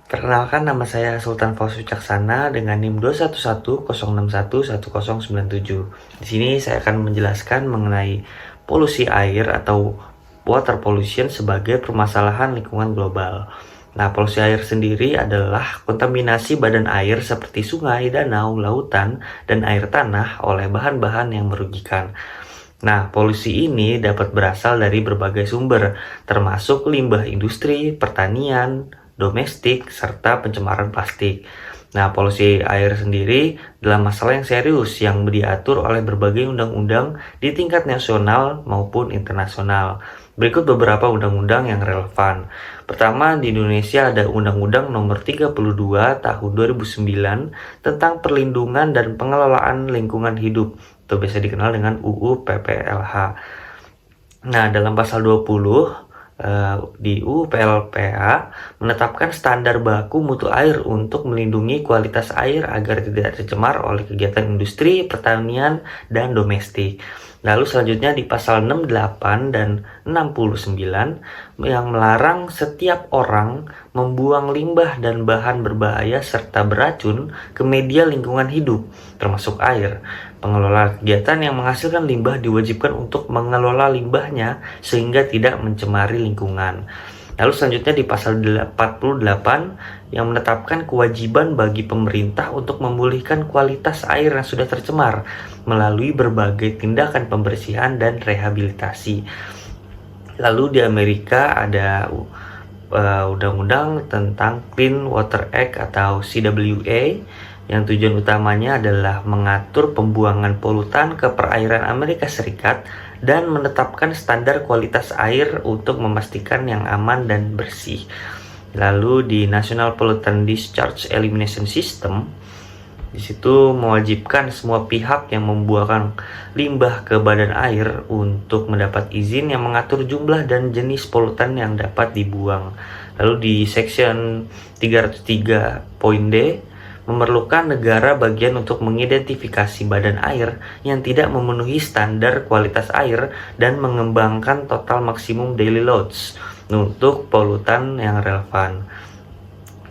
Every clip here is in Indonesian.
Perkenalkan, nama saya Sultan Faus Wicaksana dengan NIM 21106111097. Di sini saya akan menjelaskan mengenai polusi air atau water pollution sebagai permasalahan lingkungan global. Nah, polusi air sendiri adalah kontaminasi badan air seperti sungai, danau, lautan, dan air tanah oleh bahan-bahan yang merugikan. Nah, polusi ini dapat berasal dari berbagai sumber, termasuk limbah industri, pertanian, domestik, serta pencemaran plastik. Nah, polusi air sendiri adalah masalah yang serius yang diatur oleh berbagai undang-undang di tingkat nasional maupun internasional. Berikut beberapa undang-undang yang relevan. Pertama, di Indonesia ada Undang-Undang Nomor 32 Tahun 2009 tentang Perlindungan dan Pengelolaan Lingkungan Hidup, atau biasa dikenal dengan UU PPLH. Nah, dalam pasal 20 di UU PLPA menetapkan standar baku mutu air untuk melindungi kualitas air agar tidak tercemar oleh kegiatan industri, pertanian, dan domestik. Lalu selanjutnya di pasal 68 dan 69 yang melarang setiap orang membuang limbah dan bahan berbahaya serta beracun ke media lingkungan hidup, termasuk air. Pengelola kegiatan yang menghasilkan limbah diwajibkan untuk mengelola limbahnya sehingga tidak mencemari lingkungan. Lalu selanjutnya di pasal 48 yang menetapkan kewajiban bagi pemerintah untuk memulihkan kualitas air yang sudah tercemar melalui berbagai tindakan pembersihan dan rehabilitasi. Lalu di Amerika ada undang-undang tentang Clean Water Act atau CWA yang tujuan utamanya adalah mengatur pembuangan polutan ke perairan Amerika Serikat dan menetapkan standar kualitas air untuk memastikan yang aman dan bersih. Lalu di National Pollutant Discharge Elimination System, di situ mewajibkan semua pihak yang membuangkan limbah ke badan air untuk mendapat izin yang mengatur jumlah dan jenis polutan yang dapat dibuang. Lalu di Section 303.d memerlukan negara bagian untuk mengidentifikasi badan air yang tidak memenuhi standar kualitas air dan mengembangkan total maksimum daily loads untuk polutan yang relevan.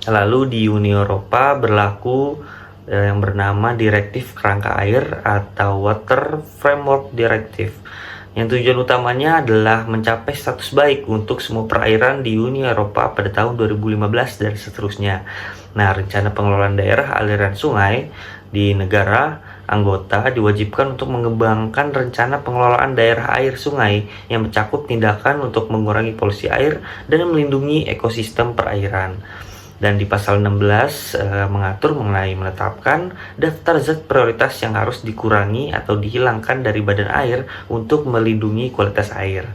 Lalu di Uni Eropa berlaku yang bernama Direktif Kerangka Air atau Water Framework Directive, yang tujuan utamanya adalah mencapai status baik untuk semua perairan di Uni Eropa pada tahun 2015 dan seterusnya. Nah, rencana pengelolaan daerah aliran sungai di negara anggota diwajibkan untuk mengembangkan rencana pengelolaan daerah air sungai yang mencakup tindakan untuk mengurangi polusi air dan melindungi ekosistem perairan. Dan di pasal 16 mengatur mengenai menetapkan daftar zat prioritas yang harus dikurangi atau dihilangkan dari badan air untuk melindungi kualitas air.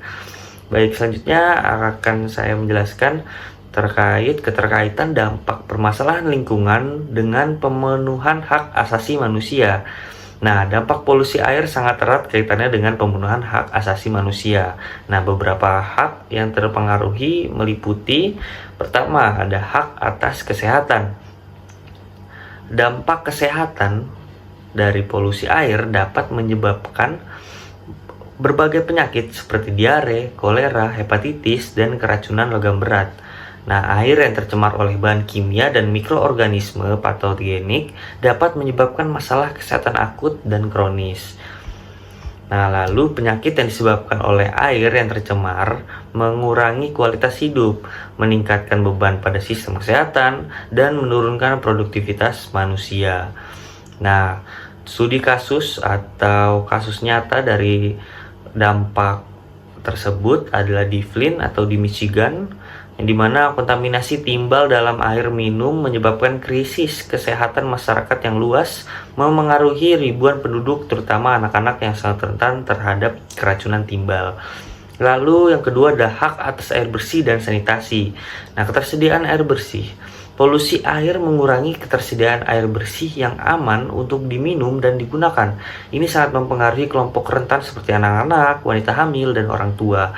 Baik, selanjutnya akan saya menjelaskan terkait keterkaitan dampak permasalahan lingkungan dengan pemenuhan hak asasi manusia. Nah, dampak polusi air sangat erat kaitannya dengan pemenuhan hak asasi manusia. Nah, beberapa hak yang terpengaruhi meliputi: pertama, ada hak atas kesehatan. Dampak kesehatan dari polusi air dapat menyebabkan berbagai penyakit seperti diare, kolera, hepatitis, dan keracunan logam berat. Nah, air yang tercemar oleh bahan kimia dan mikroorganisme patogenik dapat menyebabkan masalah kesehatan akut dan kronis. Nah, lalu penyakit yang disebabkan oleh air yang tercemar mengurangi kualitas hidup, meningkatkan beban pada sistem kesehatan, dan menurunkan produktivitas manusia. Nah, studi kasus atau kasus nyata dari dampak tersebut adalah di Flint atau di Michigan, yang dimana kontaminasi timbal dalam air minum menyebabkan krisis kesehatan masyarakat yang luas, memengaruhi ribuan penduduk terutama anak-anak yang sangat rentan terhadap keracunan timbal. Lalu yang kedua ada hak atas air bersih dan sanitasi. Nah, ketersediaan air bersih. Polusi air mengurangi ketersediaan air bersih yang aman untuk diminum dan digunakan. Ini sangat mempengaruhi kelompok rentan seperti anak-anak, wanita hamil, dan orang tua.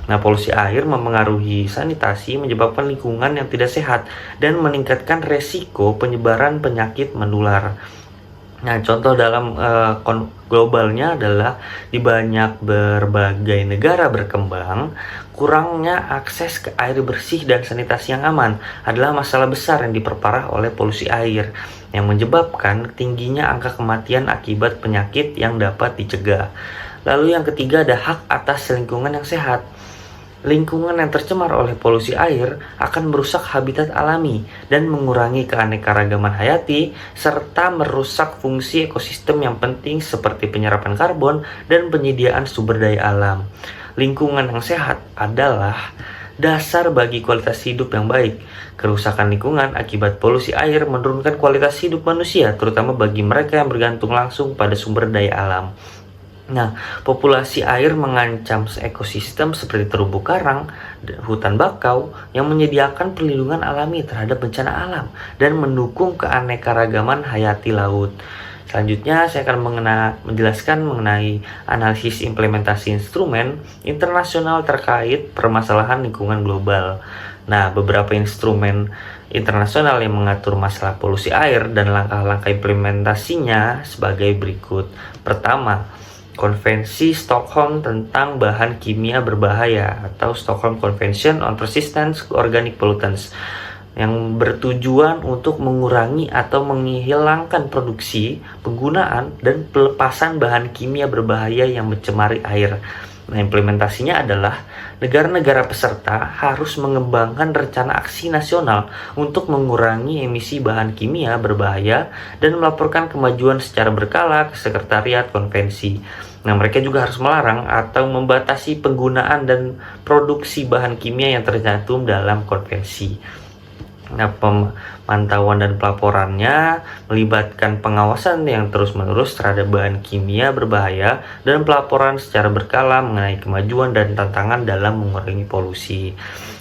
Nah, polusi air mempengaruhi sanitasi, menyebabkan lingkungan yang tidak sehat dan meningkatkan resiko penyebaran penyakit menular. Nah, contoh dalam globalnya adalah di banyak berbagai negara berkembang, kurangnya akses ke air bersih dan sanitasi yang aman adalah masalah besar yang diperparah oleh polusi air, yang menyebabkan tingginya angka kematian akibat penyakit yang dapat dicegah. Lalu yang ketiga ada hak atas lingkungan yang sehat. Lingkungan yang tercemar oleh polusi air akan merusak habitat alami dan mengurangi keanekaragaman hayati, serta merusak fungsi ekosistem yang penting seperti penyerapan karbon dan penyediaan sumber daya alam. Lingkungan yang sehat adalah dasar bagi kualitas hidup yang baik. Kerusakan lingkungan akibat polusi air menurunkan kualitas hidup manusia, terutama bagi mereka yang bergantung langsung pada sumber daya alam. Nah, populasi air mengancam ekosistem seperti terumbu karang, hutan bakau yang menyediakan perlindungan alami terhadap bencana alam dan mendukung keanekaragaman hayati laut. Selanjutnya, saya akan menjelaskan mengenai analisis implementasi instrumen internasional terkait permasalahan lingkungan global. Nah, beberapa instrumen internasional yang mengatur masalah polusi air dan langkah-langkah implementasinya sebagai berikut. Pertama, Konvensi Stockholm tentang bahan kimia berbahaya atau Stockholm Convention on Persistent Organic Pollutants, yang bertujuan untuk mengurangi atau menghilangkan produksi, penggunaan, dan pelepasan bahan kimia berbahaya yang mencemari air. Nah, implementasinya adalah negara-negara peserta harus mengembangkan rencana aksi nasional untuk mengurangi emisi bahan kimia berbahaya dan melaporkan kemajuan secara berkala ke Sekretariat Konvensi. Nah, mereka juga harus melarang atau membatasi penggunaan dan produksi bahan kimia yang tercantum dalam konvensi. Nah, pemantauan dan pelaporannya melibatkan pengawasan yang terus-menerus terhadap bahan kimia berbahaya dan pelaporan secara berkala mengenai kemajuan dan tantangan dalam mengurangi polusi.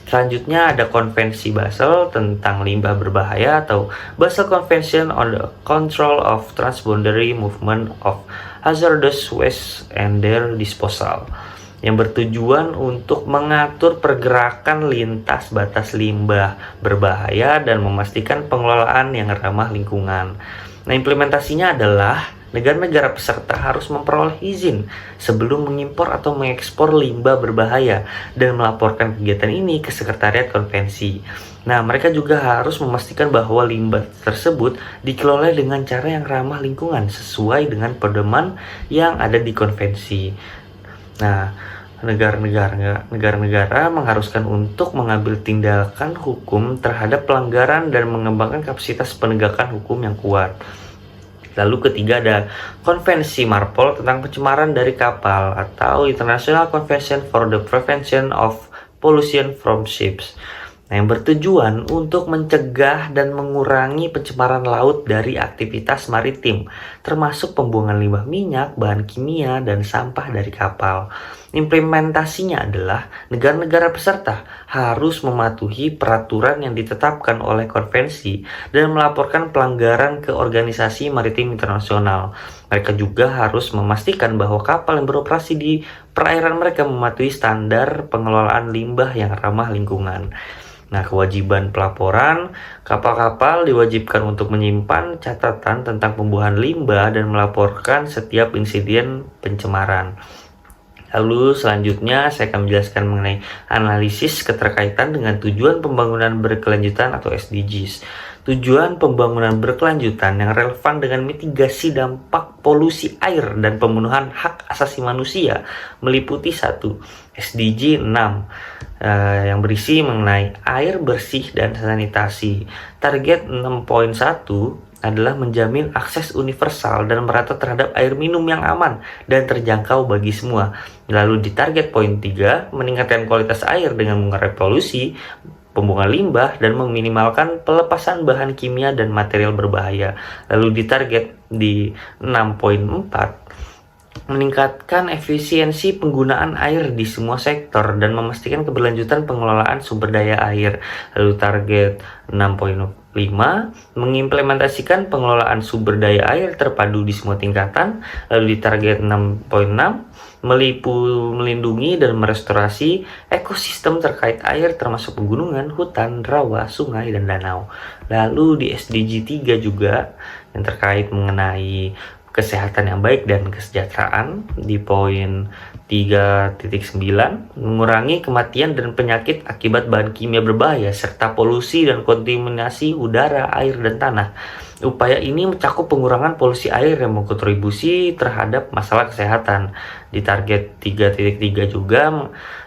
Selanjutnya ada Konvensi Basel tentang limbah berbahaya atau Basel Convention on the Control of Transboundary Movement of Hazardous Waste and Their Disposal, yang bertujuan untuk mengatur pergerakan lintas batas limbah berbahaya dan memastikan pengelolaan yang ramah lingkungan. Nah, implementasinya adalah negara-negara peserta harus memperoleh izin sebelum mengimpor atau mengekspor limbah berbahaya dan melaporkan kegiatan ini ke Sekretariat Konvensi. Nah, mereka juga harus memastikan bahwa limbah tersebut dikelola dengan cara yang ramah lingkungan sesuai dengan pedoman yang ada di konvensi. Nah, negara-negara mengharuskan untuk mengambil tindakan hukum terhadap pelanggaran dan mengembangkan kapasitas penegakan hukum yang kuat. Lalu ketiga ada Konvensi Marpol tentang pencemaran dari kapal atau International Convention for the Prevention of Pollution from Ships, yang bertujuan untuk mencegah dan mengurangi pencemaran laut dari aktivitas maritim, termasuk pembuangan limbah minyak, bahan kimia, dan sampah dari kapal. Implementasinya adalah negara-negara peserta harus mematuhi peraturan yang ditetapkan oleh konvensi dan melaporkan pelanggaran ke Organisasi Maritim Internasional. Mereka juga harus memastikan bahwa kapal yang beroperasi di perairan mereka mematuhi standar pengelolaan limbah yang ramah lingkungan. Nah, kewajiban pelaporan, kapal-kapal diwajibkan untuk menyimpan catatan tentang pembuangan limbah dan melaporkan setiap insiden pencemaran. Lalu selanjutnya saya akan menjelaskan mengenai analisis keterkaitan dengan tujuan pembangunan berkelanjutan atau SDGs. Tujuan pembangunan berkelanjutan yang relevan dengan mitigasi dampak polusi air dan pemenuhan hak asasi manusia meliputi 1. SDG 6 yang berisi mengenai air bersih dan sanitasi. Target 6.1 adalah menjamin akses universal dan merata terhadap air minum yang aman dan terjangkau bagi semua. Lalu di target poin 3, meningkatkan kualitas air dengan mengurangi polusi, pembuangan limbah, dan meminimalkan pelepasan bahan kimia dan material berbahaya. Lalu di target di 6.4, meningkatkan efisiensi penggunaan air di semua sektor dan memastikan keberlanjutan pengelolaan sumber daya air. Lalu target 6.5 mengimplementasikan pengelolaan sumber daya air terpadu di semua tingkatan. Lalu di target 6.6 melindungi dan merestorasi ekosistem terkait air termasuk pegunungan, hutan, rawa, sungai, dan danau. Lalu di SDG 3 juga yang terkait mengenai kesehatan yang baik dan kesejahteraan di poin 3.9 mengurangi kematian dan penyakit akibat bahan kimia berbahaya serta polusi dan kontaminasi udara, air, dan tanah. Upaya ini mencakup pengurangan polusi air yang berkontribusi terhadap masalah kesehatan. Di target 3.3 juga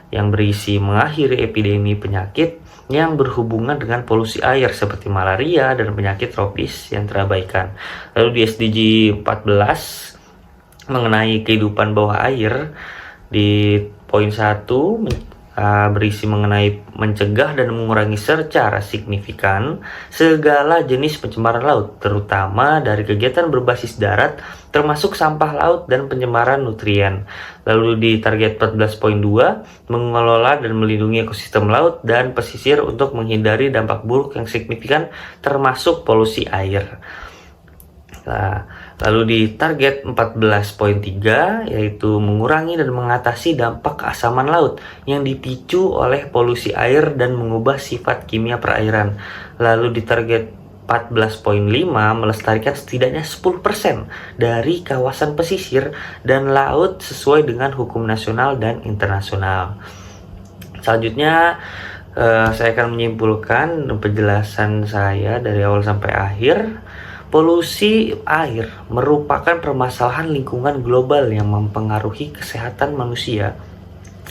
yang berisi mengakhiri epidemi penyakit yang berhubungan dengan polusi air seperti malaria dan penyakit tropis yang terabaikan. Lalu di SDG 14 mengenai kehidupan bawah air di poin 1 berisi mengenai mencegah dan mengurangi secara signifikan segala jenis pencemaran laut, terutama dari kegiatan berbasis darat termasuk sampah laut dan pencemaran nutrien. Lalu di target 14.2 mengelola dan melindungi ekosistem laut dan pesisir untuk menghindari dampak buruk yang signifikan termasuk polusi air. Nah, lalu di target 14.3 yaitu mengurangi dan mengatasi dampak keasaman laut yang dipicu oleh polusi air dan mengubah sifat kimia perairan. Lalu di target 14.5 melestarikan setidaknya 10% dari kawasan pesisir dan laut sesuai dengan hukum nasional dan internasional. Selanjutnya saya akan menyimpulkan penjelasan saya dari awal sampai akhir. Polusi air merupakan permasalahan lingkungan global yang mempengaruhi kesehatan manusia,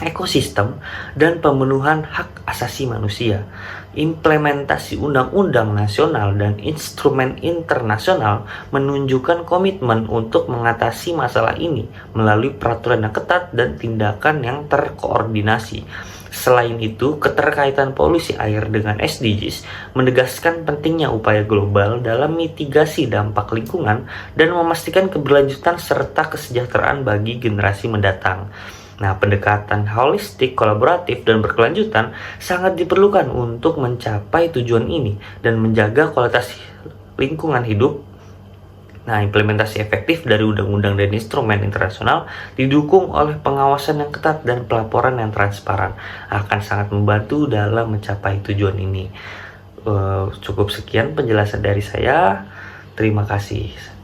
ekosistem, dan pemenuhan hak asasi manusia. Implementasi undang-undang nasional dan instrumen internasional menunjukkan komitmen untuk mengatasi masalah ini melalui peraturan yang ketat dan tindakan yang terkoordinasi. Selain itu, keterkaitan polusi air dengan SDGs menegaskan pentingnya upaya global dalam mitigasi dampak lingkungan dan memastikan keberlanjutan serta kesejahteraan bagi generasi mendatang. Nah, pendekatan holistik, kolaboratif, dan berkelanjutan sangat diperlukan untuk mencapai tujuan ini dan menjaga kualitas lingkungan hidup. Nah, implementasi efektif dari undang-undang dan instrumen internasional didukung oleh pengawasan yang ketat dan pelaporan yang transparan akan sangat membantu dalam mencapai tujuan ini. Cukup sekian penjelasan dari saya. Terima kasih.